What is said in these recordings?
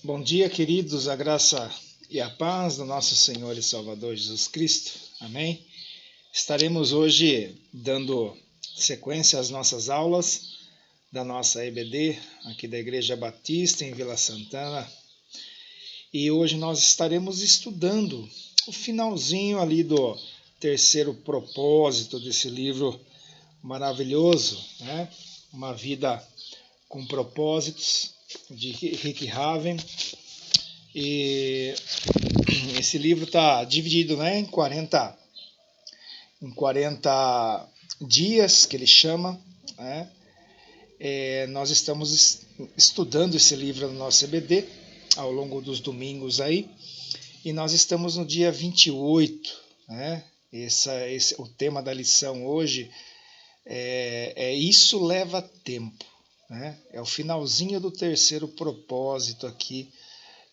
Bom dia, queridos, a graça e a paz do nosso Senhor e Salvador Jesus Cristo. Amém? Estaremos hoje dando sequência às nossas aulas da nossa EBD, aqui da Igreja Batista em Vila Santana. E hoje nós estaremos estudando o finalzinho ali do terceiro propósito desse livro maravilhoso, né? Uma vida com propósitos, de Rick Haven. E esse livro está dividido, né, em 40 dias, que ele chama, né? Nós estamos estudando esse livro no nosso EBD ao longo dos domingos aí, e nós estamos no dia 28, né? O tema da lição hoje Isso Leva Tempo, né? É o finalzinho do terceiro propósito aqui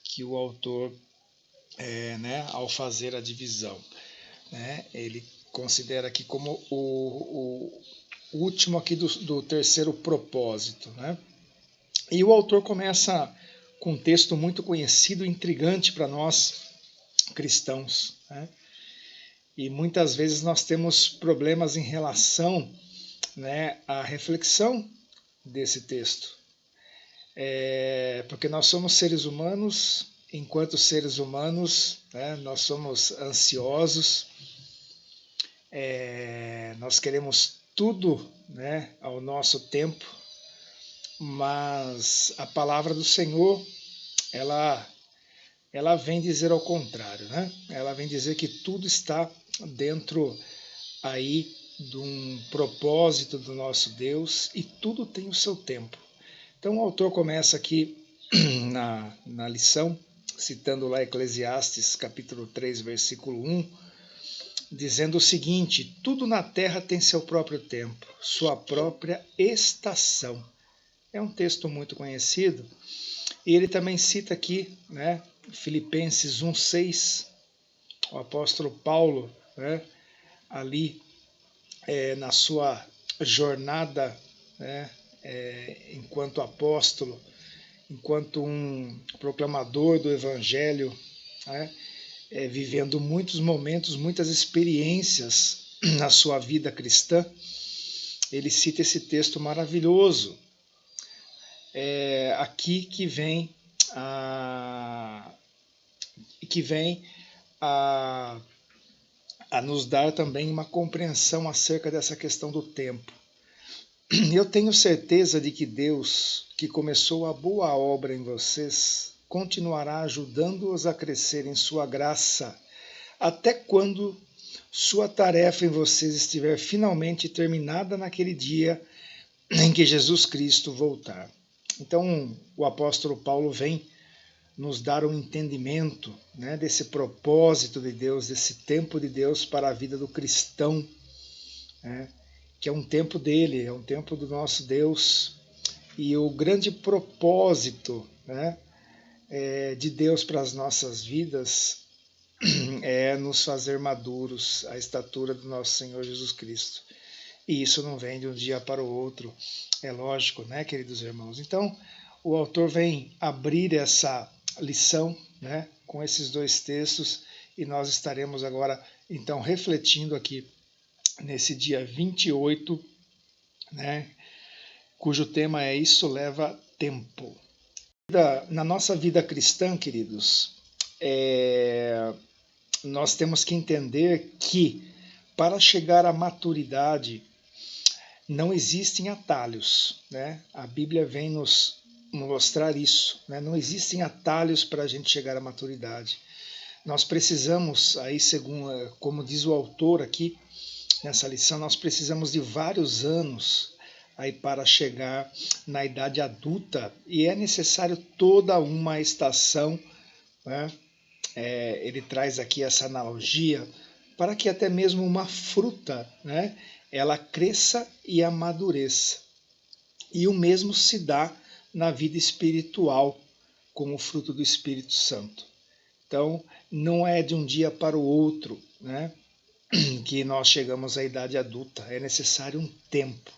que o autor, ao fazer a divisão, né, ele considera aqui como o último aqui do terceiro propósito, né? E o autor começa com um texto muito conhecido e intrigante para nós cristãos, né? E muitas vezes nós temos problemas em relação, né, à reflexão desse texto. Porque nós somos seres humanos, enquanto seres humanos, né, nós somos ansiosos, nós queremos tudo, né, ao nosso tempo, mas a palavra do Senhor, ela vem dizer ao contrário, né? Ela vem dizer que tudo está dentro aí de um propósito do nosso Deus e tudo tem o seu tempo. Então o autor começa aqui na lição, citando lá Eclesiastes capítulo 3, versículo 1, dizendo o seguinte: tudo na terra tem seu próprio tempo, sua própria estação. É um texto muito conhecido. E ele também cita aqui, né, Filipenses 1,6, o apóstolo Paulo, né, ali na sua jornada, né, enquanto apóstolo, enquanto um proclamador do Evangelho, né, vivendo muitos momentos, muitas experiências na sua vida cristã, ele cita esse texto maravilhoso. Aqui que vem a nos dar também uma compreensão acerca dessa questão do tempo. Eu tenho certeza de que Deus, que começou a boa obra em vocês, continuará ajudando-os a crescer em sua graça, até quando sua tarefa em vocês estiver finalmente terminada naquele dia em que Jesus Cristo voltar. Então, o apóstolo Paulo vem nos dar um entendimento, né, desse propósito de Deus, desse tempo de Deus para a vida do cristão, né, que é um tempo dele, é um tempo do nosso Deus. E o grande propósito, né, de Deus para as nossas vidas é nos fazer maduros à estatura do nosso Senhor Jesus Cristo. E isso não vem de um dia para o outro, é lógico, né, queridos irmãos? Então, o autor vem abrir essa lição, né, com esses dois textos, e nós estaremos agora, então, refletindo aqui nesse dia 28, né, cujo tema é Isso Leva Tempo. Na nossa vida cristã, queridos, nós temos que entender que para chegar à maturidade não existem atalhos, né? A Bíblia vem nos mostrar isso, né? Não existem atalhos para a gente chegar à maturidade. Nós precisamos, aí segundo, como diz o autor aqui nessa lição, nós precisamos de vários anos aí para chegar na idade adulta, e é necessário toda uma estação, né? Ele traz aqui essa analogia para que até mesmo uma fruta, né, ela cresça e amadureça. E o mesmo se dá na vida espiritual, com o fruto do Espírito Santo. Então, não é de um dia para o outro, né, que nós chegamos à idade adulta. É necessário um tempo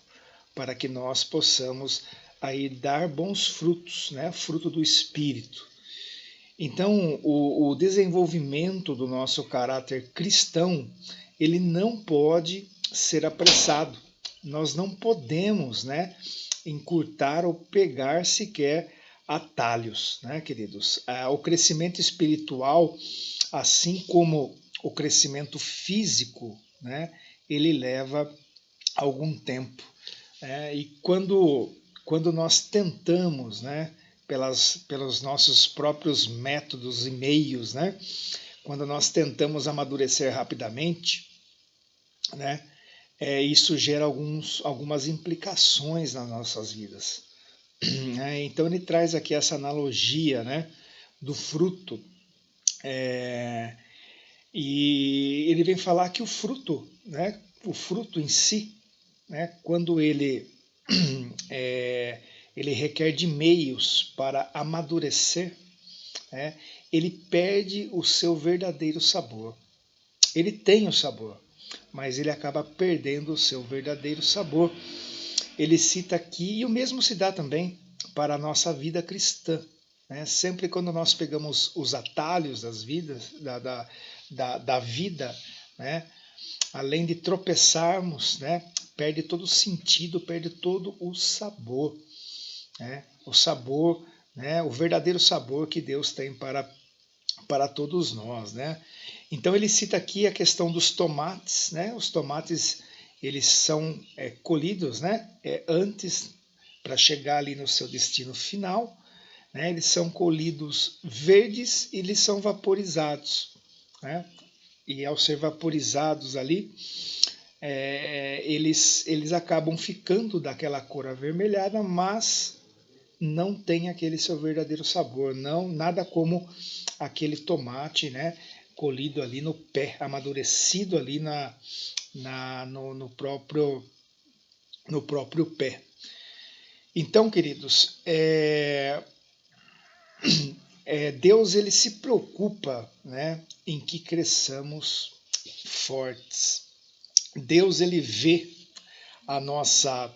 para que nós possamos aí dar bons frutos, né, fruto do Espírito. Então, o desenvolvimento do nosso caráter cristão, ele não pode ser apressado. Nós não podemos, né, encurtar ou pegar sequer atalhos, né, queridos? O crescimento espiritual, assim como o crescimento físico, né, ele leva algum tempo. E quando nós tentamos, né, pelos nossos próprios métodos e meios, né, quando nós tentamos amadurecer rapidamente, né, isso gera algumas implicações nas nossas vidas. Então ele traz aqui essa analogia, né, do fruto, e ele vem falar que o fruto em si, né, quando ele requer de meios para amadurecer, né, ele perde o seu verdadeiro sabor. Ele tem o sabor, mas ele acaba perdendo o seu verdadeiro sabor. Ele cita aqui, e o mesmo se dá também para a nossa vida cristã. Né? Sempre quando nós pegamos os atalhos da vida, né? Além de tropeçarmos, né? Perde todo o sentido, perde todo o sabor. Né? O sabor, né? O verdadeiro sabor que Deus tem para todos nós. Né? Então ele cita aqui a questão dos tomates. Né? Os tomates, eles são colhidos, né? Antes, para chegar ali no seu destino final. Né? Eles são colhidos verdes e eles são vaporizados. Né? E ao ser vaporizados ali, eles acabam ficando daquela cor avermelhada, mas não tem aquele seu verdadeiro sabor, não, nada como aquele tomate, né, colhido ali no pé, amadurecido ali no próprio pé. Então, queridos, Deus ele se preocupa, né, em que cresçamos fortes. Deus ele vê a nossa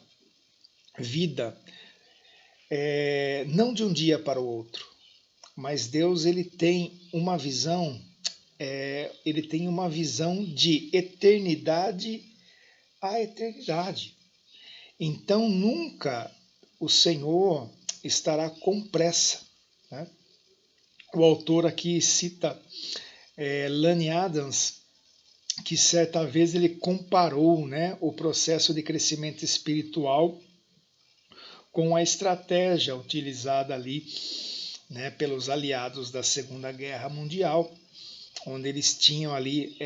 vida não de um dia para o outro, mas Deus ele tem uma visão, de eternidade a eternidade. Então nunca o Senhor estará com pressa. Né? O autor aqui cita Lane Adams, que certa vez ele comparou, né, o processo de crescimento espiritual com a estratégia utilizada ali, né, pelos aliados da Segunda Guerra Mundial, onde eles tinham ali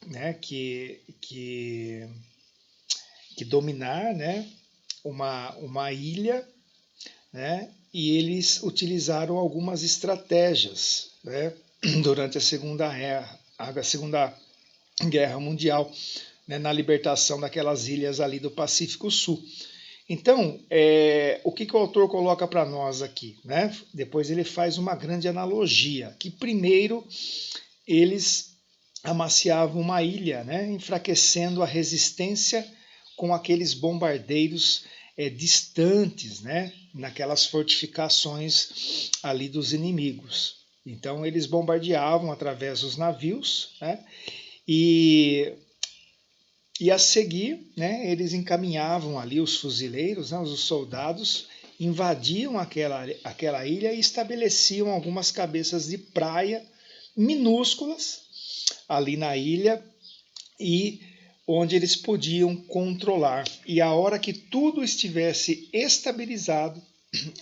né, que dominar, né, uma ilha, né, e eles utilizaram algumas estratégias, né, durante a Segunda Guerra Mundial, né, na libertação daquelas ilhas ali do Pacífico Sul. Então, o que o autor coloca para nós aqui? Né? Depois ele faz uma grande analogia, que primeiro eles amaciavam uma ilha, né, enfraquecendo a resistência com aqueles bombardeiros distantes, né, naquelas fortificações ali dos inimigos. Então eles bombardeavam através dos navios, né, e a seguir, né, eles encaminhavam ali os fuzileiros, né, os soldados, invadiam aquela ilha e estabeleciam algumas cabeças de praia minúsculas ali na ilha e onde eles podiam controlar. E a hora que tudo estivesse estabilizado,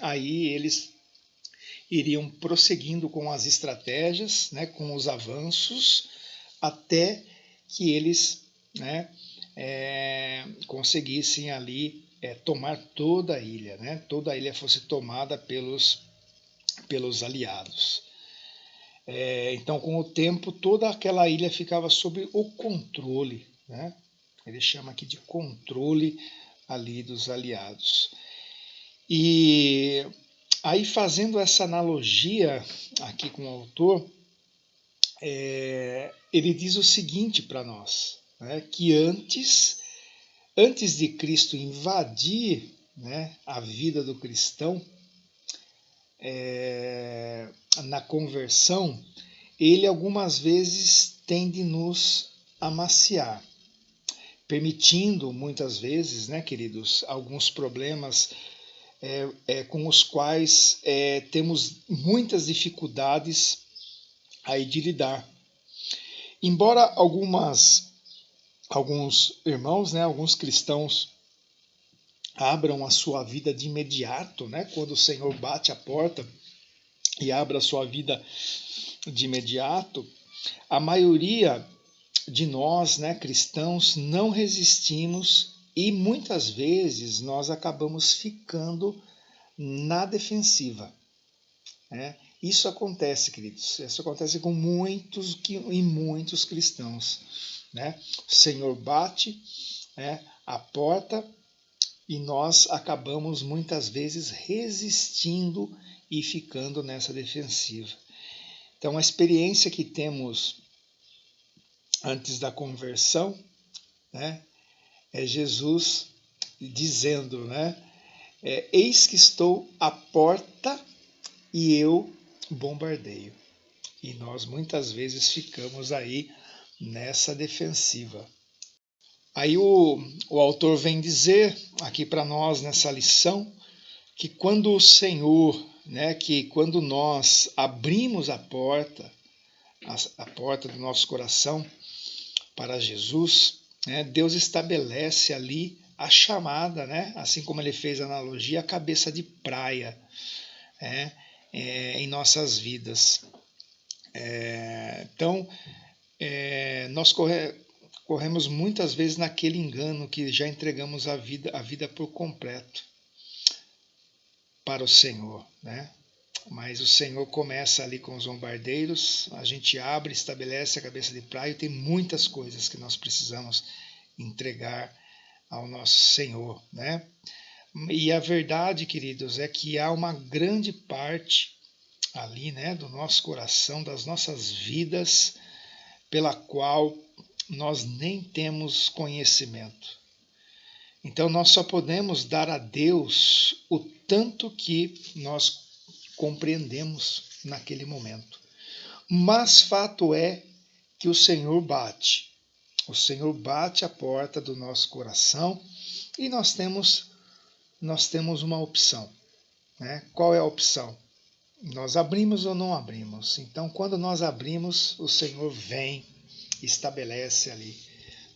aí eles iriam prosseguindo com as estratégias, né, com os avanços, até que eles, né, conseguissem ali tomar toda a ilha, né, toda a ilha fosse tomada pelos aliados. Então, com o tempo, toda aquela ilha ficava sob o controle, né? Ele chama aqui de controle ali dos aliados. E aí, fazendo essa analogia aqui com o autor, ele diz o seguinte para nós, né? Que antes de Cristo invadir, né, a vida do cristão, na conversão, ele algumas vezes tem de nos amaciar, permitindo muitas vezes, né, queridos, alguns problemas com os quais temos muitas dificuldades aí de lidar. Embora alguns irmãos, né, alguns cristãos abram a sua vida de imediato, né, quando o Senhor bate a porta e abra a sua vida de imediato, a maioria de nós, né, cristãos, não resistimos e muitas vezes nós acabamos ficando na defensiva, né? Isso acontece, queridos, isso acontece com muitos e muitos cristãos, né? O Senhor bate, né, a porta e nós acabamos muitas vezes resistindo e ficando nessa defensiva. Então, a experiência que temos antes da conversão, né, é Jesus dizendo, né, eis que estou à porta e eu bombardeio. E nós muitas vezes ficamos aí nessa defensiva. Aí o autor vem dizer aqui para nós nessa lição que quando o Senhor, né, que quando nós abrimos a porta do nosso coração para Jesus, né, Deus estabelece ali a chamada, né, assim como ele fez a analogia, a cabeça de praia, né, em nossas vidas. Então, nós corremos muitas vezes naquele engano que já entregamos a vida por completo para o Senhor, né? Mas o Senhor começa ali com os bombardeiros, a gente abre, estabelece a cabeça de praia e tem muitas coisas que nós precisamos entregar ao nosso Senhor, né? E a verdade, queridos, é que há uma grande parte ali, né, do nosso coração, das nossas vidas, pela qual nós nem temos conhecimento. Então nós só podemos dar a Deus o tanto que nós compreendemos naquele momento. Mas fato é que o Senhor bate. O Senhor bate a porta do nosso coração e nós temos uma opção, né? Qual é a opção? Nós abrimos ou não abrimos. Então, quando nós abrimos, o Senhor vem, estabelece ali,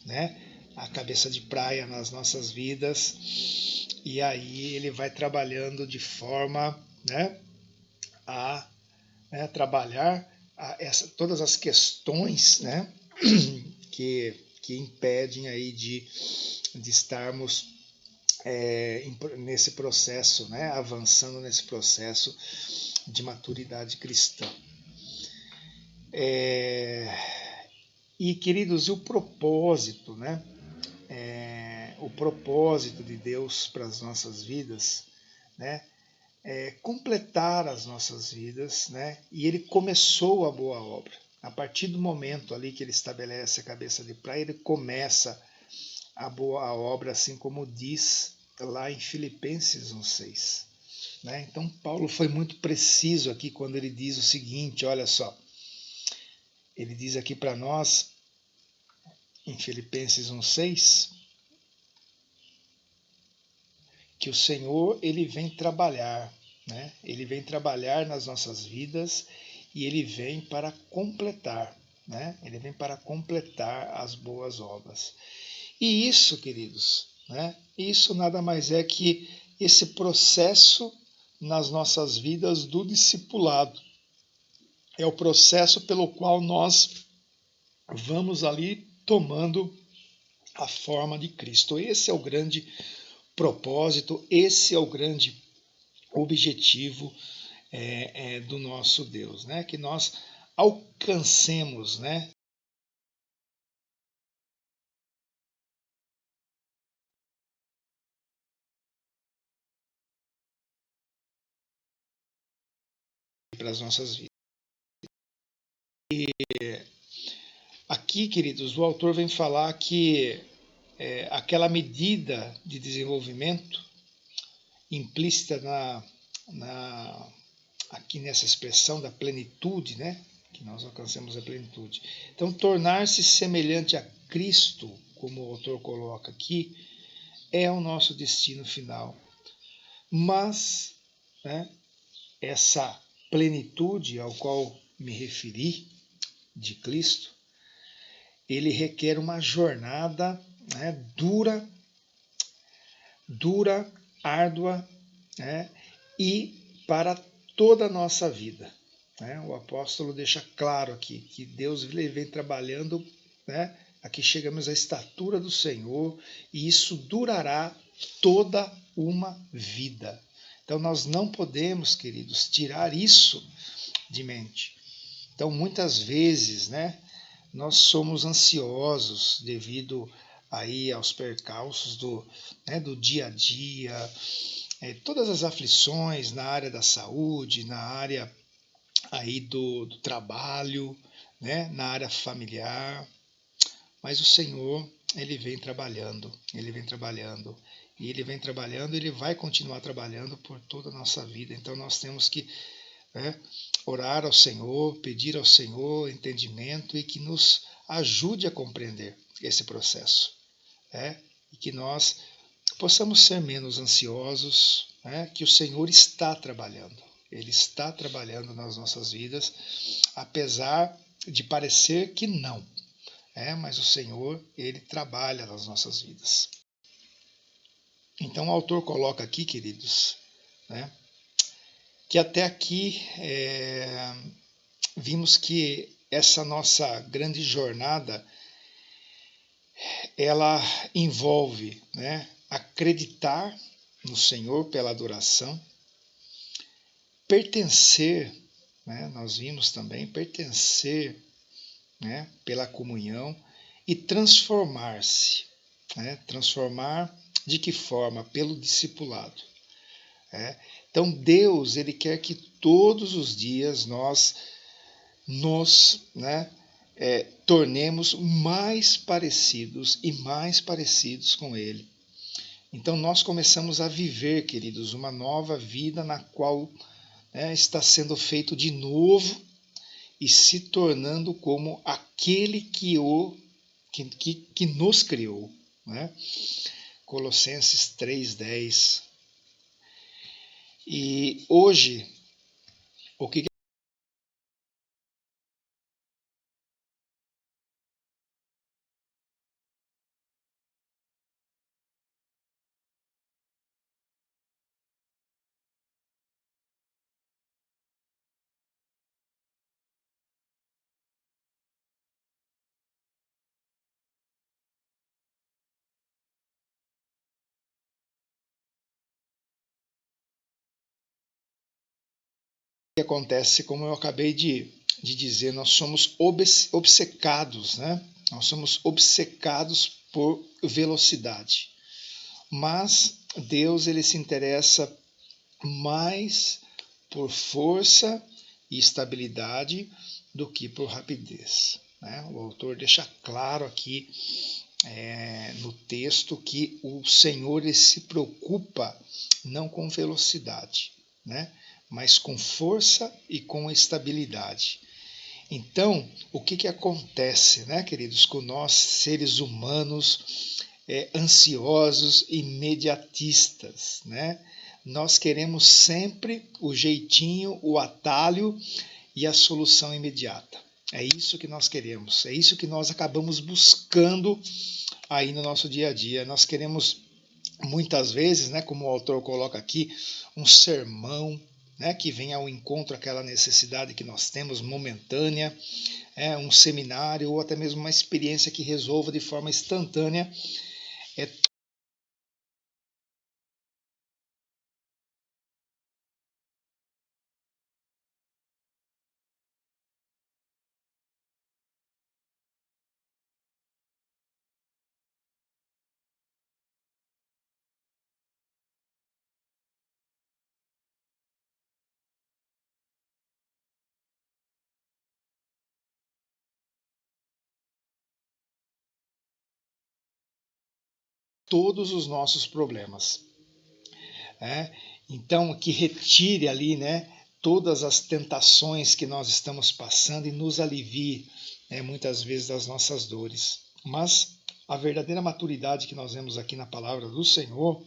né, a cabeça de praia nas nossas vidas, e aí ele vai trabalhando de forma, né, a trabalhar todas as questões, né, que impedem aí de estarmos nesse processo, né, avançando nesse processo de maturidade cristã. E, queridos, o propósito, né, o propósito de Deus para as nossas vidas, né, completar as nossas vidas, né? E ele começou a boa obra. A partir do momento ali que ele estabelece a cabeça de praia, ele começa a boa obra, assim como diz lá em Filipenses 1:6. Né? Então Paulo foi muito preciso aqui quando ele diz o seguinte, olha só, ele diz aqui para nós, em Filipenses 1:6, que o Senhor ele vem trabalhar, né? Ele vem trabalhar nas nossas vidas e ele vem para completar, né? Ele vem para completar as boas obras. E isso, queridos, né? Isso nada mais é que esse processo nas nossas vidas do discipulado. É o processo pelo qual nós vamos ali tomando a forma de Cristo. Esse é o grande propósito, esse é o grande objetivo do nosso Deus, né? Que nós alcancemos, né? Para as nossas vidas. E aqui, queridos, o autor vem falar que aquela medida de desenvolvimento implícita aqui nessa expressão da plenitude, né? Que nós alcancemos a plenitude. Então, tornar-se semelhante a Cristo, como o autor coloca aqui, é o nosso destino final. Mas, né, essa plenitude ao qual me referi, de Cristo, ele requer uma jornada, né, dura, árdua, né, e para toda a nossa vida. Né? O apóstolo deixa claro aqui que Deus vem trabalhando, né, aqui chegamos à estatura do Senhor, e isso durará toda uma vida. Então nós não podemos, queridos, tirar isso de mente. Então muitas vezes, né, nós somos ansiosos devido aí aos percalços do dia a dia, todas as aflições na área da saúde, na área aí do trabalho, né, na área familiar. Mas o Senhor, ele vem trabalhando, ele vem trabalhando. E ele vem trabalhando, ele vai continuar trabalhando por toda a nossa vida. Então nós temos que, né, orar ao Senhor, pedir ao Senhor entendimento e que nos ajude a compreender esse processo. Né? E que nós possamos ser menos ansiosos, né? Que o Senhor está trabalhando. Ele está trabalhando nas nossas vidas, apesar de parecer que não. Mas o Senhor, ele trabalha nas nossas vidas. Então o autor coloca aqui, queridos, né, que até aqui vimos que essa nossa grande jornada, ela envolve, né, acreditar no Senhor pela adoração, pertencer, né, nós vimos também, pertencer, né, pela comunhão e transformar-se. Né, transformar de que forma? Pelo discipulado. Então Deus, ele quer que todos os dias nós nos, né, tornemos mais parecidos e mais parecidos com Ele. Então nós começamos a viver, queridos, uma nova vida na qual, né, está sendo feito de novo e se tornando como aquele que nos criou. Né? Colossenses 3:10. E hoje, o que acontece, como eu acabei de dizer, nós somos obcecados, né? Nós somos obcecados por velocidade. Mas Deus, ele se interessa mais por força e estabilidade do que por rapidez. Né? O autor deixa claro aqui no texto que o Senhor, ele se preocupa não com velocidade, né? Mas com força e com estabilidade. Então, o que acontece, né, queridos, com nós seres humanos ansiosos e imediatistas, né? Nós queremos sempre o jeitinho, o atalho e a solução imediata. É isso que nós queremos, é isso que nós acabamos buscando aí no nosso dia a dia. Nós queremos muitas vezes, né, como o autor coloca aqui, um sermão, né, que venha ao encontro àquela necessidade que nós temos momentânea, um seminário ou até mesmo uma experiência que resolva de forma instantânea. Todos os nossos problemas. Então, que retire ali, né, todas as tentações que nós estamos passando e nos alivie, né, muitas vezes das nossas dores. Mas a verdadeira maturidade que nós vemos aqui na palavra do Senhor,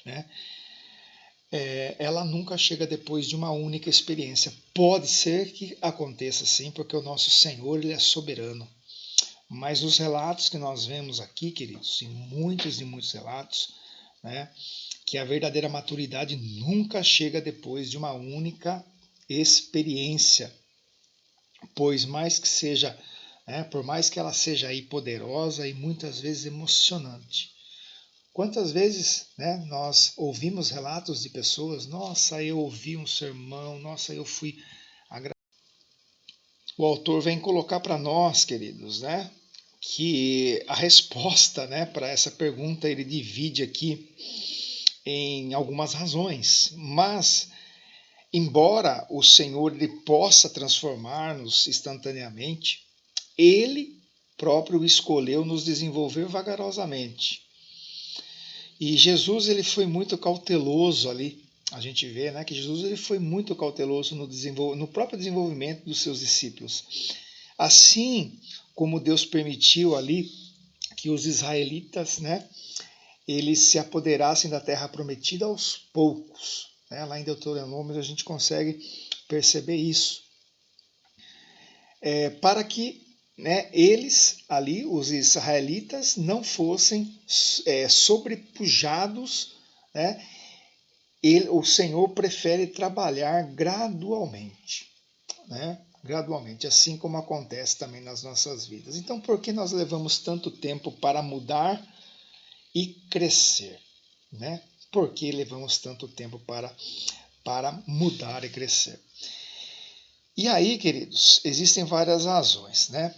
né, ela nunca chega depois de uma única experiência. Pode ser que aconteça sim, porque o nosso Senhor ele é soberano. Mas os relatos que nós vemos aqui, queridos, em muitos e muitos relatos, né, que a verdadeira maturidade nunca chega depois de uma única experiência. Pois mais que seja, né, por mais que ela seja aí poderosa e muitas vezes emocionante. Quantas vezes, né, nós ouvimos relatos de pessoas, nossa, eu ouvi um sermão, nossa, eu fui... O autor vem colocar para nós, queridos, né, que a resposta, né, para essa pergunta ele divide aqui em algumas razões, mas embora o Senhor ele possa transformar-nos instantaneamente, ele próprio escolheu nos desenvolver vagarosamente. E Jesus ele foi muito cauteloso ali. A gente vê, né, que Jesus ele foi muito cauteloso no próprio desenvolvimento dos seus discípulos. Assim como Deus permitiu ali que os israelitas, né, eles se apoderassem da terra prometida aos poucos. Né? Lá em Deuteronômio a gente consegue perceber isso. Para que, né, eles ali, os israelitas, não fossem sobrepujados, né? O Senhor prefere trabalhar gradualmente, né? Gradualmente, assim como acontece também nas nossas vidas. Então, por que nós levamos tanto tempo para mudar e crescer, né? Por que levamos tanto tempo para mudar e crescer? E aí, queridos, existem várias razões, né?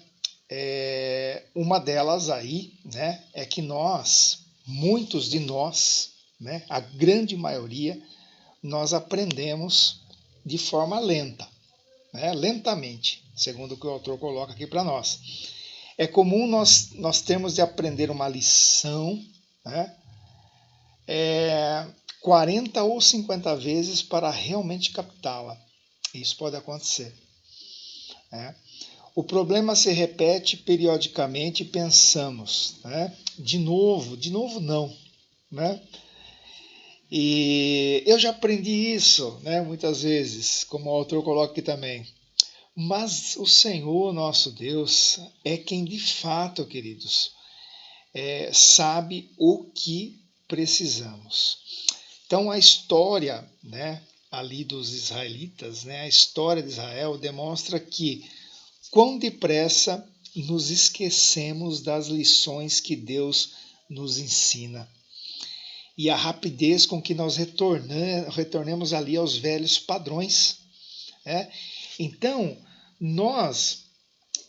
Uma delas aí, né, é que muitos de nós, né, a grande maioria, nós aprendemos de forma lenta, né, lentamente, segundo o que o autor coloca aqui para nós. É comum nós termos de aprender uma lição, né, 40 ou 50 vezes para realmente captá-la. Isso pode acontecer. Né? O problema se repete periodicamente e pensamos, né? De novo não. Né? E eu já aprendi isso, né, muitas vezes, como o autor coloca aqui também. Mas o Senhor, nosso Deus, é quem de fato, queridos, sabe o que precisamos. Então a história, né, ali dos israelitas, né, a história de Israel demonstra que quão depressa nos esquecemos das lições que Deus nos ensina. E a rapidez com que nós retornemos ali aos velhos padrões. Né? Então, nós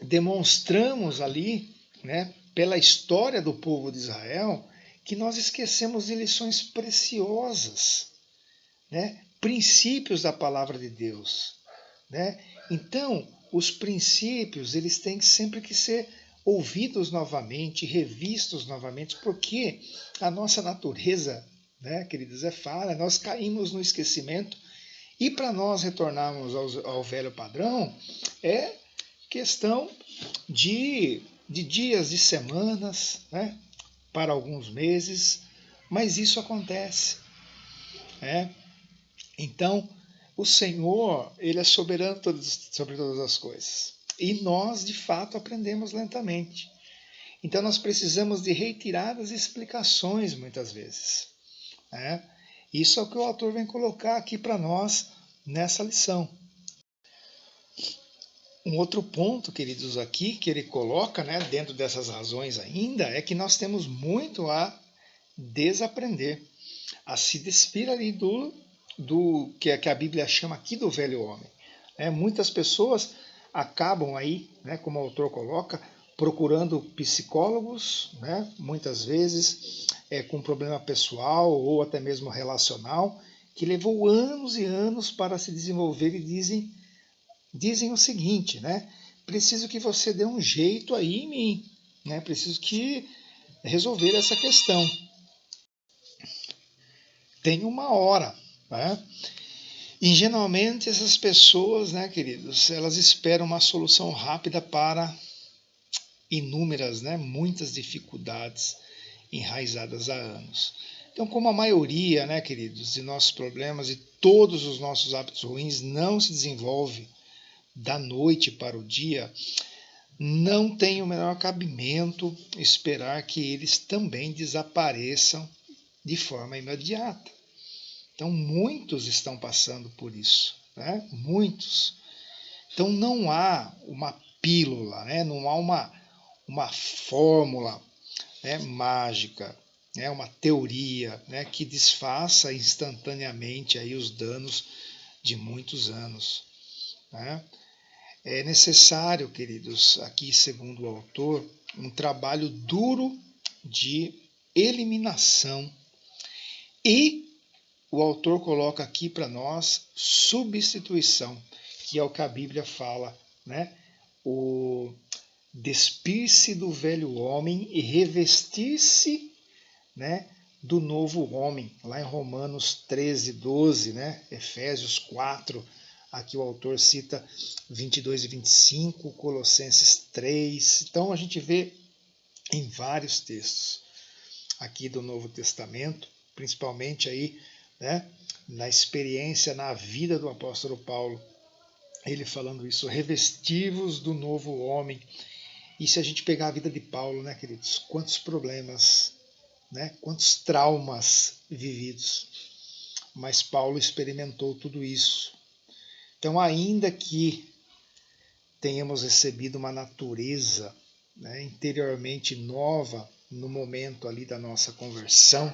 demonstramos ali, né, pela história do povo de Israel, que nós esquecemos de lições preciosas, né? Princípios da palavra de Deus. Né? Então, os princípios eles têm sempre que ser ouvidos novamente, revistos novamente, porque a nossa natureza, né, queridos, é falha, nós caímos no esquecimento e para nós retornarmos ao velho padrão é questão de dias, de semanas, né, para alguns meses, mas isso acontece. Né? Então, o Senhor, ele é soberano sobre todas as coisas. E nós, de fato, aprendemos lentamente. Então, nós precisamos de reiteradas explicações, muitas vezes. Né? Isso é o que o autor vem colocar aqui para nós nessa lição. Um outro ponto, queridos, aqui que ele coloca, né, dentro dessas razões ainda, é que nós temos muito a desaprender, a se despir ali do que a Bíblia chama aqui do velho homem. Muitas pessoas acabam aí, né, como o autor coloca, procurando psicólogos, né, muitas vezes com problema pessoal ou até mesmo relacional, que levou anos e anos para se desenvolver e dizem o seguinte, né, preciso que você dê um jeito aí em mim, né, preciso que resolver essa questão. Tem uma hora, né? Ingenuamente, essas pessoas, né, queridos, elas esperam uma solução rápida para inúmeras, né, muitas dificuldades enraizadas há anos. Então, como a maioria, né, queridos, de nossos problemas e todos os nossos hábitos ruins não se desenvolve da noite para o dia, não tem o menor cabimento esperar que eles também desapareçam de forma imediata. Então, muitos estão passando por isso, né? Muitos. Então, não há uma pílula, né? Não há uma fórmula, né, mágica, né, uma teoria, né, que desfaça instantaneamente aí os danos de muitos anos. Né? É necessário, queridos, aqui segundo o autor, um trabalho duro de eliminação e o autor coloca aqui para nós substituição, que é o que a Bíblia fala, né? O despir-se do velho homem e revestir-se, né, do novo homem, lá em Romanos 13, 12, né? Efésios 4, aqui o autor cita 22 e 25, Colossenses 3. Então a gente vê em vários textos aqui do Novo Testamento, principalmente aí, né, na experiência, na vida do apóstolo Paulo, ele falando isso, revestivos do novo homem. E se a gente pegar a vida de Paulo, né, queridos, quantos problemas, né, quantos traumas vividos. Mas Paulo experimentou tudo isso. Então, ainda que tenhamos recebido uma natureza, né, interiormente nova no momento ali da nossa conversão,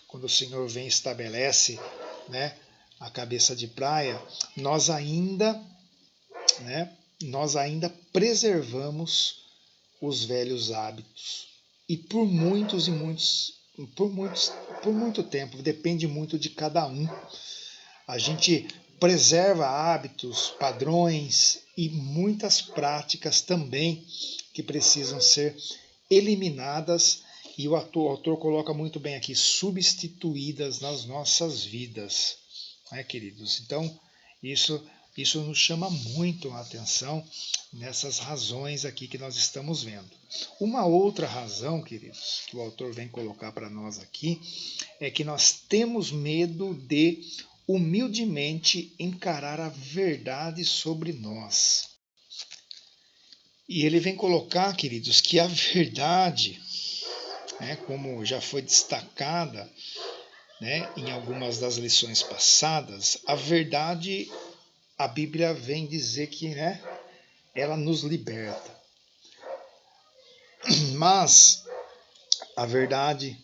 quando o Senhor vem e estabelece, né, a cabeça de praia, nós ainda, né, nós ainda preservamos os velhos hábitos. E por muitos e muitos, por muito tempo, depende muito de cada um. A gente preserva hábitos, padrões e muitas práticas também que precisam ser eliminadas e o autor coloca muito bem aqui, substituídas nas nossas vidas, né, queridos? Então, isso nos chama muito a atenção nessas razões aqui que nós estamos vendo. Uma outra razão, queridos, que o autor vem colocar para nós aqui, é que nós temos medo de humildemente encarar a verdade sobre nós. E ele vem colocar, queridos, que a verdade, né, como já foi destacada, né, em algumas das lições passadas, a verdade, a Bíblia vem dizer que, né, ela nos liberta. Mas a verdade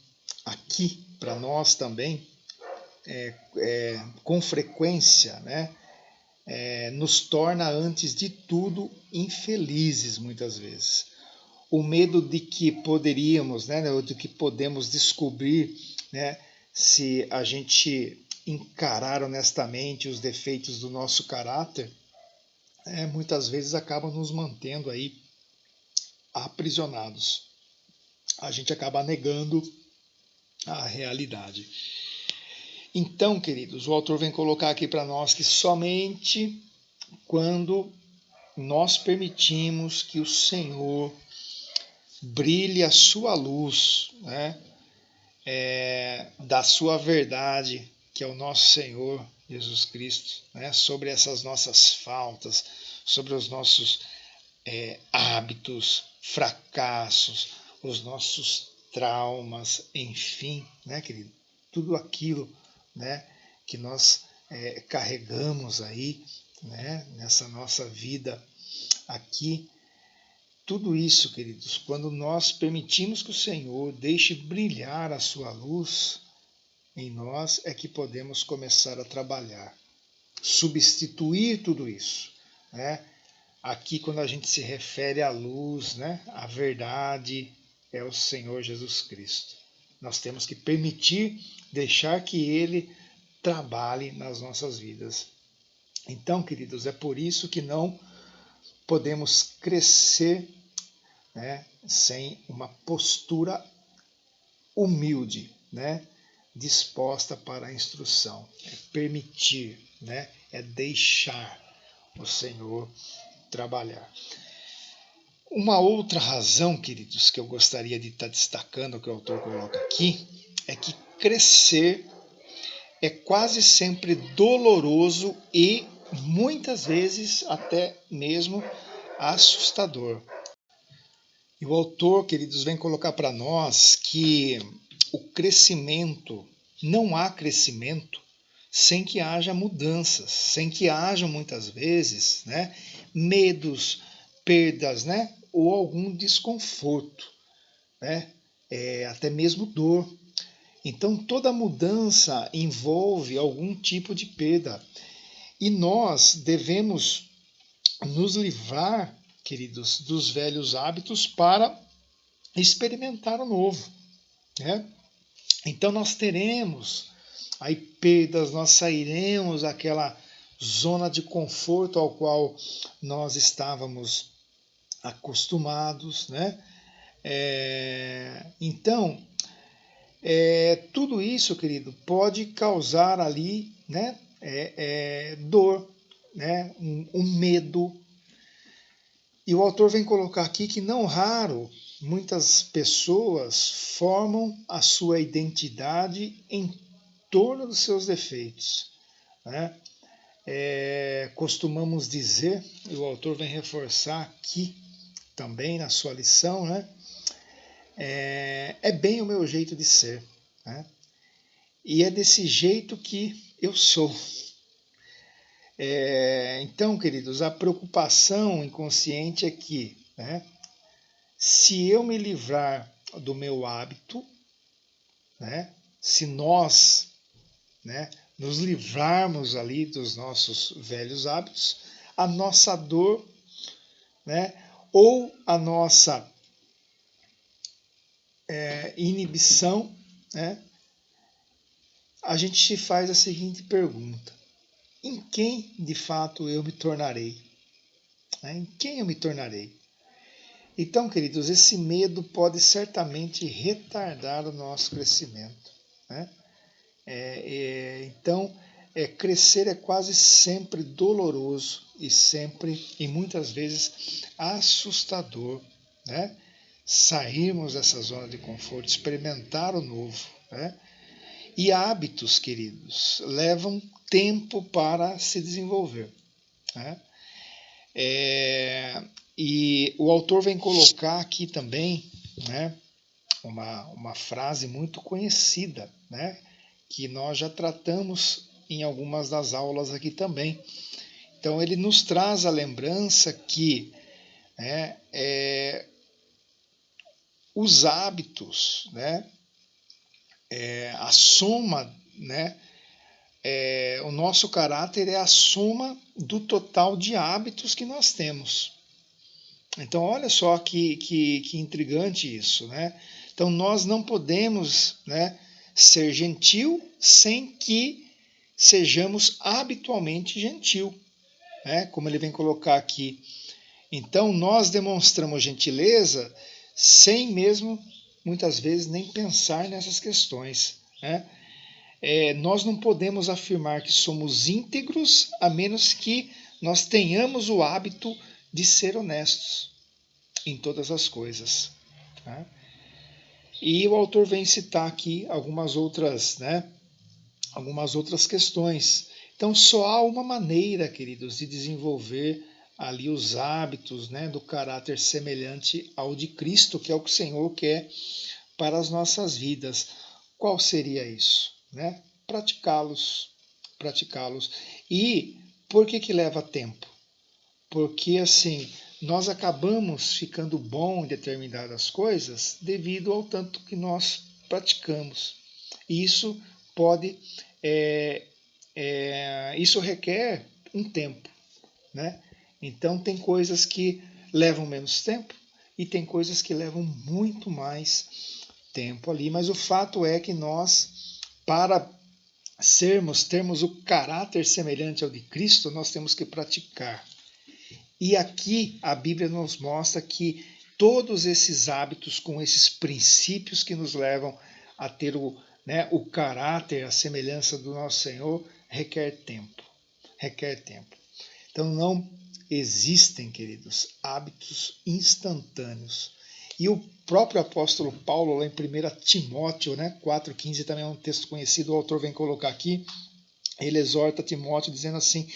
aqui para nós também, com frequência, né, nos torna, antes de tudo, infelizes muitas vezes. O medo de que poderíamos, né, de que podemos descobrir, né, se a gente encarar honestamente os defeitos do nosso caráter, muitas vezes acaba nos mantendo aí aprisionados. A gente acaba negando a realidade. Então, queridos, o autor vem colocar aqui para nós que somente quando nós permitimos que o Senhor brilhe a sua luz, né, da sua verdade, que é o nosso Senhor Jesus Cristo, né, sobre essas nossas faltas, sobre os nossos hábitos, fracassos, os nossos traumas, enfim, né, querido? Tudo aquilo, né, que nós carregamos aí, né, nessa nossa vida aqui. Tudo isso, queridos, quando nós permitimos que o Senhor deixe brilhar a sua luz em nós, é que podemos começar a trabalhar, substituir tudo isso, né? Aqui, quando a gente se refere à luz, né, a verdade é o Senhor Jesus Cristo. Nós temos que permitir, deixar que Ele trabalhe nas nossas vidas. Então, queridos, é por isso que não podemos crescer, né, sem uma postura humilde, né, disposta para a instrução. É permitir, né? É deixar o Senhor trabalhar. Uma outra razão, queridos, que eu gostaria de estar destacando, que o autor coloca aqui, é que crescer é quase sempre doloroso e muitas vezes até mesmo assustador. E o autor, queridos, vem colocar para nós que o crescimento, não há crescimento sem que haja mudanças, sem que hajam muitas vezes, né, medos, perdas, né, ou algum desconforto, né, até mesmo dor. Então toda mudança envolve algum tipo de perda e nós devemos nos livrar, queridos, dos velhos hábitos para experimentar o novo, né? Então nós teremos aí perdas, nós sairemos daquela zona de conforto ao qual nós estávamos acostumados, né? Então, tudo isso, querido, pode causar ali, né? Dor, né? Um medo. E o autor vem colocar aqui que não raro muitas pessoas formam a sua identidade em torno dos seus defeitos, né? Costumamos dizer, e o autor vem reforçar aqui também na sua lição, né? É bem o meu jeito de ser, né? E é desse jeito que eu sou. Então, queridos, a preocupação inconsciente é que, né, se eu me livrar do meu hábito, né, se nós, né, nos livrarmos ali dos nossos velhos hábitos, a nossa dor, né, ou a nossa inibição, né, a gente se faz a seguinte pergunta: em quem de fato eu me tornarei? Em quem eu me tornarei? Então, queridos, esse medo pode certamente retardar o nosso crescimento, né? Então, crescer é quase sempre doloroso e sempre, e muitas vezes, assustador, né? Sairmos dessa zona de conforto, experimentar o novo, né? E hábitos, queridos, levam tempo para se desenvolver, né? E o autor vem colocar aqui também, né, uma frase muito conhecida, né, que nós já tratamos em algumas das aulas aqui também. Então ele nos traz a lembrança que, né, os hábitos, né, a soma, né, o nosso caráter é a soma do total de hábitos que nós temos. Então, olha só que intrigante isso, né? Então, nós não podemos, né, ser gentil sem que sejamos habitualmente gentil, né? Como ele vem colocar aqui. Então, nós demonstramos gentileza sem mesmo, muitas vezes, nem pensar nessas questões, né? Nós não podemos afirmar que somos íntegros a menos que nós tenhamos o hábito de ser honestos em todas as coisas. Tá? E o autor vem citar aqui algumas outras, né, algumas outras questões. Então, só há uma maneira, queridos, de desenvolver ali os hábitos, né, do caráter semelhante ao de Cristo, que é o que o Senhor quer para as nossas vidas. Qual seria isso? Né? Praticá-los, praticá-los. E por que leva tempo? Porque assim, nós acabamos ficando bom em determinadas coisas devido ao tanto que nós praticamos. E isso pode, isso requer um tempo, né? Então tem coisas que levam menos tempo e tem coisas que levam muito mais tempo ali. Mas o fato é que nós, para termos o caráter semelhante ao de Cristo, nós temos que praticar. E aqui a Bíblia nos mostra que todos esses hábitos, com esses princípios que nos levam a ter o né, o caráter, a semelhança do nosso Senhor, requer tempo. Requer tempo. Então não existem, queridos, hábitos instantâneos. E o próprio apóstolo Paulo, lá em 1 Timóteo, né, 4,15, também é um texto conhecido, o autor vem colocar aqui, ele exorta Timóteo dizendo assim: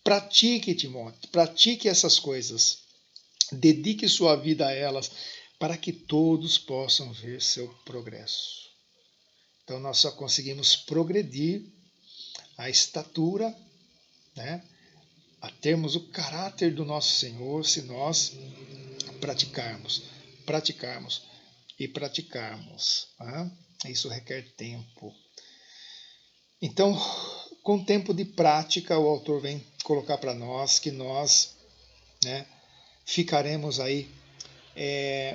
pratique, Timóteo, pratique essas coisas, dedique sua vida a elas, para que todos possam ver seu progresso. Então nós só conseguimos progredir a estatura, né, a termos o caráter do nosso Senhor, se nós praticarmos e praticarmos. Né? Isso requer tempo. Então, com tempo de prática, o autor vem colocar para nós que nós, né, ficaremos aí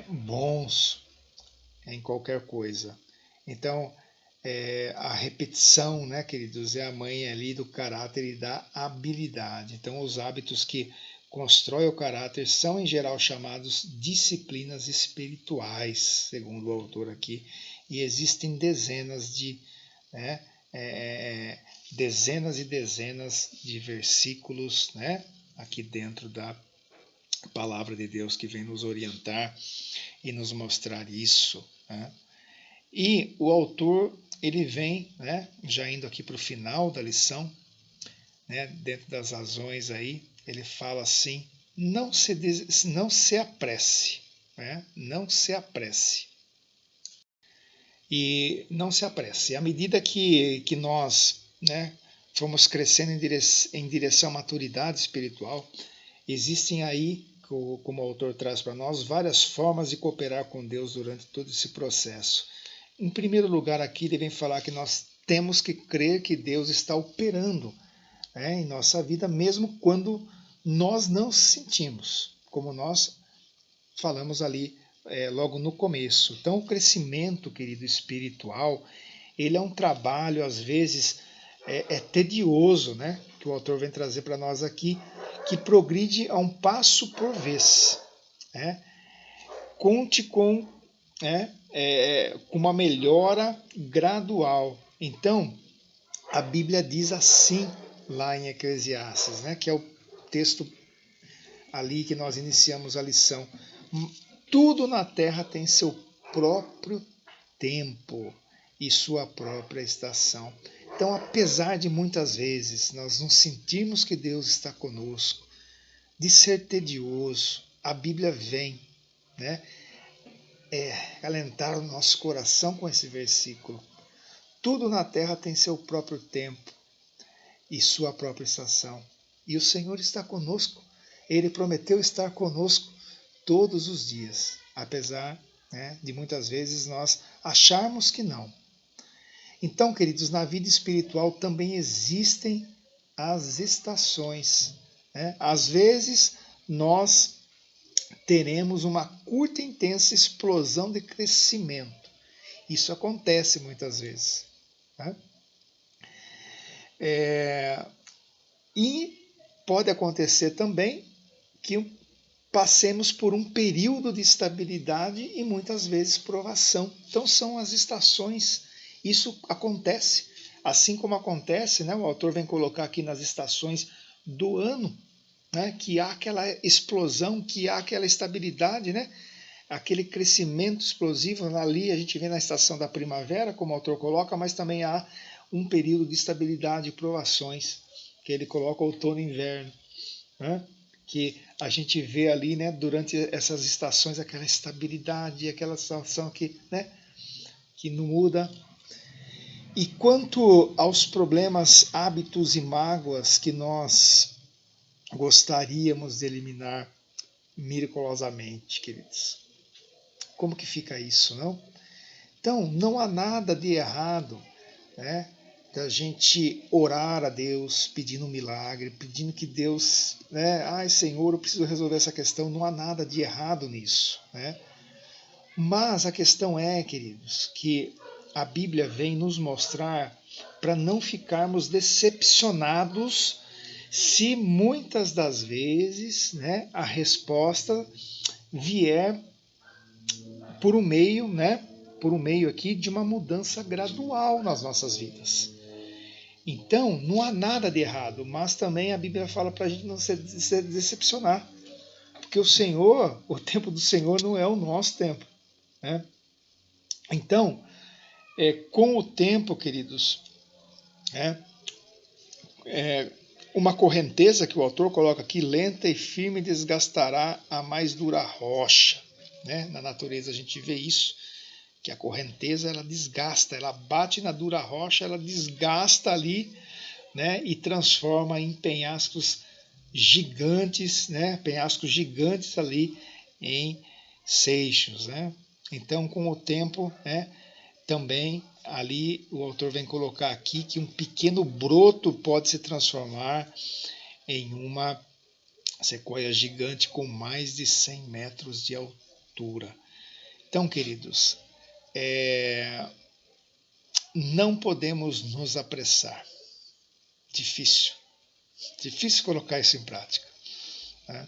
bons em qualquer coisa. Então, a repetição, né, queridos, é a mãe ali do caráter e da habilidade. Então, os hábitos que constroem o caráter são, em geral, chamados disciplinas espirituais, segundo o autor aqui, e existem dezenas de, né, dezenas e dezenas de versículos, né, aqui dentro da palavra de Deus que vem nos orientar e nos mostrar isso, né? E o autor, ele vem, né, já indo aqui para o final da lição, né, dentro das razões aí, ele fala assim: não se apresse, né, não se apresse. E não se apresse. À medida que nós, né, fomos crescendo em direção à maturidade espiritual, existem aí, como o autor traz para nós, várias formas de cooperar com Deus durante todo esse processo. Em primeiro lugar, aqui ele vem falar que nós temos que crer que Deus está operando, né, em nossa vida, mesmo quando nós não sentimos, como nós falamos ali logo no começo. Então, o crescimento, querido, espiritual, ele é um trabalho, às vezes, tedioso, né, que o autor vem trazer para nós aqui, que progride a um passo por vez. Né? Conte com uma melhora gradual. Então, a Bíblia diz assim lá em Eclesiastes, né, que é o texto ali que nós iniciamos a lição. Tudo na terra tem seu próprio tempo e sua própria estação. Então, apesar de muitas vezes nós não sentirmos que Deus está conosco, de ser tedioso, a Bíblia vem, né, alentar o nosso coração com esse versículo. Tudo na terra tem seu próprio tempo e sua própria estação. E o Senhor está conosco. Ele prometeu estar conosco todos os dias, apesar, né, de muitas vezes nós acharmos que não. Então, queridos, na vida espiritual também existem as estações. Né? Às vezes nós teremos uma curta e intensa explosão de crescimento. Isso acontece muitas vezes. Né? E pode acontecer também que passemos por um período de estabilidade e muitas vezes provação. Então são as estações. Isso acontece. Assim como acontece, né, o autor vem colocar aqui nas estações do ano, né, que há aquela explosão, que há aquela estabilidade, né, aquele crescimento explosivo. Ali a gente vê na estação da primavera, como o autor coloca, mas também há um período de estabilidade e provações, que ele coloca outono e inverno, né, que a gente vê ali, né, durante essas estações, aquela estabilidade, aquela situação que, né, que não muda. E quanto aos problemas, hábitos e mágoas que nós gostaríamos de eliminar miraculosamente, queridos, como que fica isso, não? Então, não há nada de errado, né, da gente orar a Deus pedindo um milagre, pedindo que Deus, né, ai Senhor, eu preciso resolver essa questão. Não há nada de errado nisso, né? Mas a questão é, queridos, que a Bíblia vem nos mostrar para não ficarmos decepcionados se muitas das vezes, né, a resposta vier por um meio, né, por um meio aqui de uma mudança gradual nas nossas vidas. Então, não há nada de errado, mas também a Bíblia fala para a gente não se decepcionar. Porque o tempo do Senhor não é o nosso tempo. Né? Então, com o tempo, queridos, uma correnteza que o autor coloca aqui, lenta e firme, desgastará a mais dura rocha. Né? Na natureza a gente vê isso, que a correnteza ela desgasta, ela bate na dura rocha, ela desgasta ali, né? E transforma em penhascos gigantes, né? Penhascos gigantes ali em seixos. Né? Então, com o tempo, né? Também ali o autor vem colocar aqui que um pequeno broto pode se transformar em uma sequoia gigante com mais de 100 metros de altura. Então, queridos, não podemos nos apressar. Difícil colocar isso em prática, né?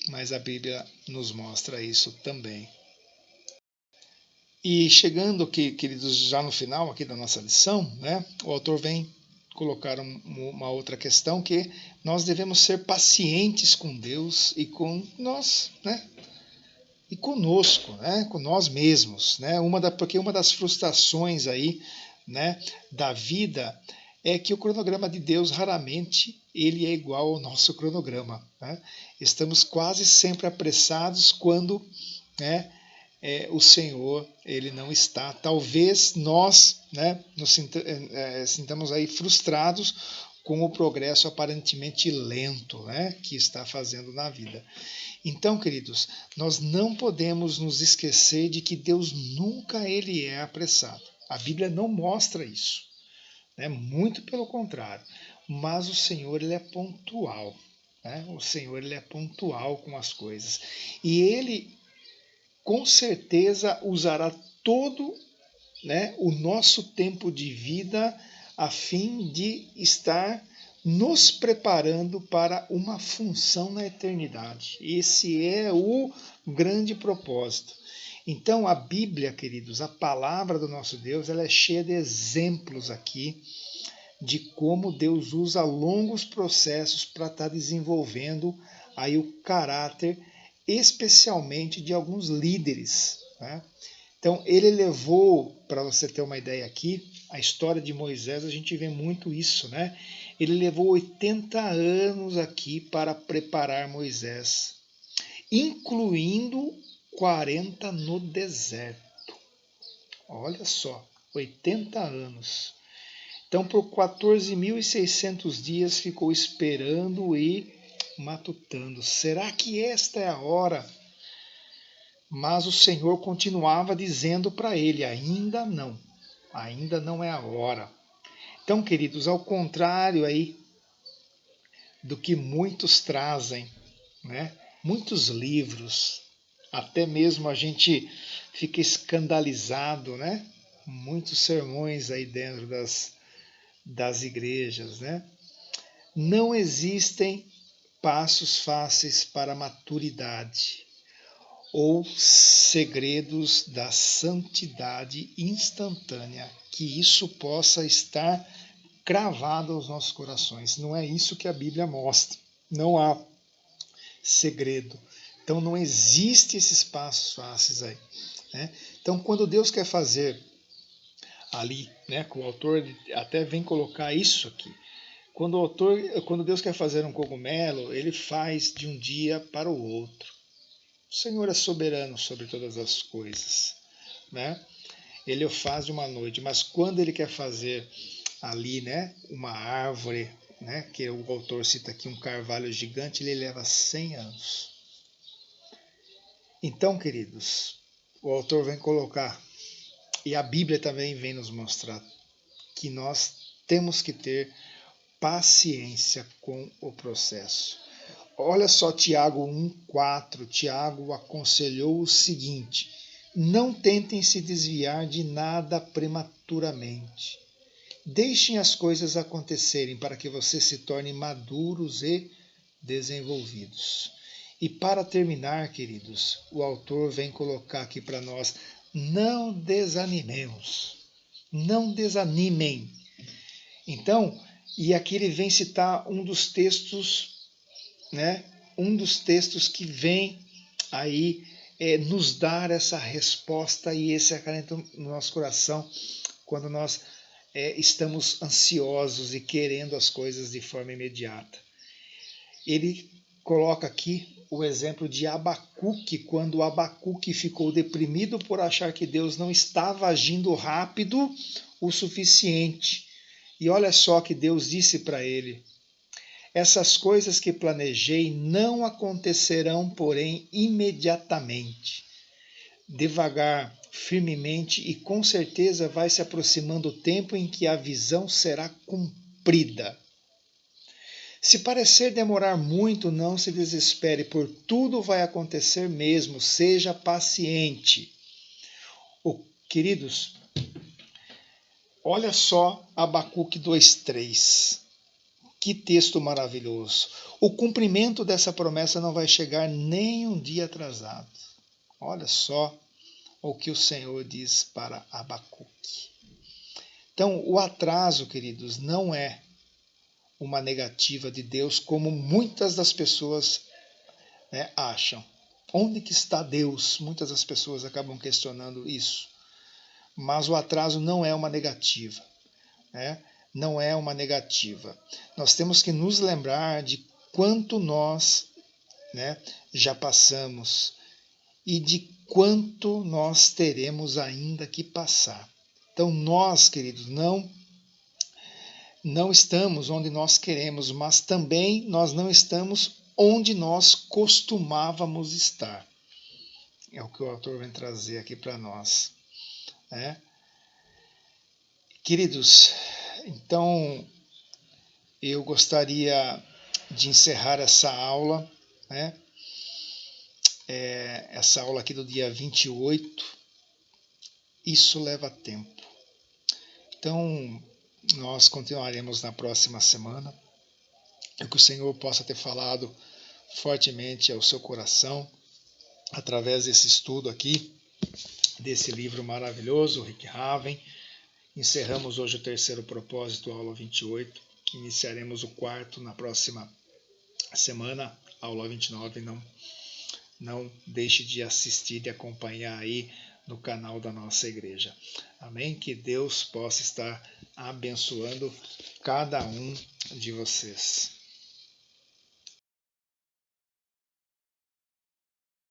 Mas a Bíblia nos mostra isso também. E chegando aqui, queridos, já no final aqui da nossa lição, né, o autor vem colocar uma outra questão, que nós devemos ser pacientes com Deus e com nós, né, e conosco, né, com nós mesmos, né, porque uma das frustrações aí, né, da vida é que o cronograma de Deus raramente ele é igual ao nosso cronograma. Né? Estamos quase sempre apressados quando, né, o Senhor ele não está. Talvez nós, né, nos sintamos aí frustrados com o progresso aparentemente lento, né, que está fazendo na vida. Então, queridos, nós não podemos nos esquecer de que Deus nunca ele é apressado. A Bíblia não mostra isso, né? Muito pelo contrário. Mas o Senhor ele é pontual, né? O Senhor ele é pontual com as coisas e ele com certeza usará todo, né, o nosso tempo de vida a fim de estar nos preparando para uma função na eternidade. Esse é o grande propósito. Então a Bíblia, queridos, a palavra do nosso Deus, ela é cheia de exemplos aqui de como Deus usa longos processos para estar desenvolvendo aí o caráter, especialmente de alguns líderes. Né? Então ele levou, para você ter uma ideia aqui, a história de Moisés, a gente vê muito isso, né? Ele levou 80 anos aqui para preparar Moisés, incluindo 40 no deserto. Olha só, 80 anos. Então, por 14.600 dias ficou esperando e matutando. Será que esta é a hora? Mas o Senhor continuava dizendo para ele, ainda não é a hora. Então, queridos, ao contrário aí do que muitos trazem, né? Muitos livros, até mesmo a gente fica escandalizado, né? Muitos sermões aí dentro das igrejas, né? Não existem passos fáceis para a maturidade ou segredos da santidade instantânea, que isso possa estar cravado aos nossos corações. Não é isso que a Bíblia mostra. Não há segredo. Então não existe esses passos fáceis aí. Né? Então quando Deus quer fazer ali, né, que o autor até vem colocar isso aqui, quando Deus quer fazer um cogumelo, ele faz de um dia para o outro. O Senhor é soberano sobre todas as coisas, né? Ele o faz de uma noite, mas quando ele quer fazer ali, né, uma árvore, né, que o autor cita aqui um carvalho gigante, ele leva 100 anos. Então, queridos, o autor vem colocar, e a Bíblia também vem nos mostrar, que nós temos que ter paciência com o processo. Olha só Tiago 1,4. Tiago aconselhou o seguinte: não tentem se desviar de nada prematuramente. Deixem as coisas acontecerem para que você se torne maduros e desenvolvidos. E para terminar, queridos, o autor vem colocar aqui para nós: não desanimemos. Não desanimem. Então, e aqui ele vem citar um dos textos, né? Um dos textos que vem aí nos dar essa resposta e esse acalento no nosso coração quando nós estamos ansiosos e querendo as coisas de forma imediata. Ele coloca aqui o exemplo de Abacuque, quando Abacuque ficou deprimido por achar que Deus não estava agindo rápido o suficiente. E olha só que Deus disse para ele: essas coisas que planejei não acontecerão, porém, imediatamente. Devagar, firmemente, e com certeza vai se aproximando o tempo em que a visão será cumprida. Se parecer demorar muito, não se desespere, por tudo vai acontecer mesmo, seja paciente. Queridos, olha só Abacuque 2:3. Que texto maravilhoso. O cumprimento dessa promessa não vai chegar nem um dia atrasado. Olha só o que o Senhor diz para Abacuque. Então, o atraso, queridos, não é uma negativa de Deus, como muitas das pessoas acham. Onde que está Deus? Muitas das pessoas acabam questionando isso. Mas o atraso não é uma negativa. Não é uma negativa. Nós temos que nos lembrar de quanto nós já passamos e de quanto nós teremos ainda que passar. Então nós, queridos, não estamos onde nós queremos, mas também nós não estamos onde nós costumávamos estar. É o que o autor vem trazer aqui para nós. Queridos, então eu gostaria de encerrar essa aula, essa aula aqui do dia 28. Isso leva tempo. Então, nós continuaremos na próxima semana. E que o Senhor possa ter falado fortemente ao seu coração através desse estudo aqui, desse livro maravilhoso, Rick Haven. Encerramos hoje o terceiro propósito, aula 28. Iniciaremos o quarto na próxima semana, aula 29. Não deixe de assistir e acompanhar aí no canal da nossa igreja. Amém? Que Deus possa estar abençoando cada um de vocês.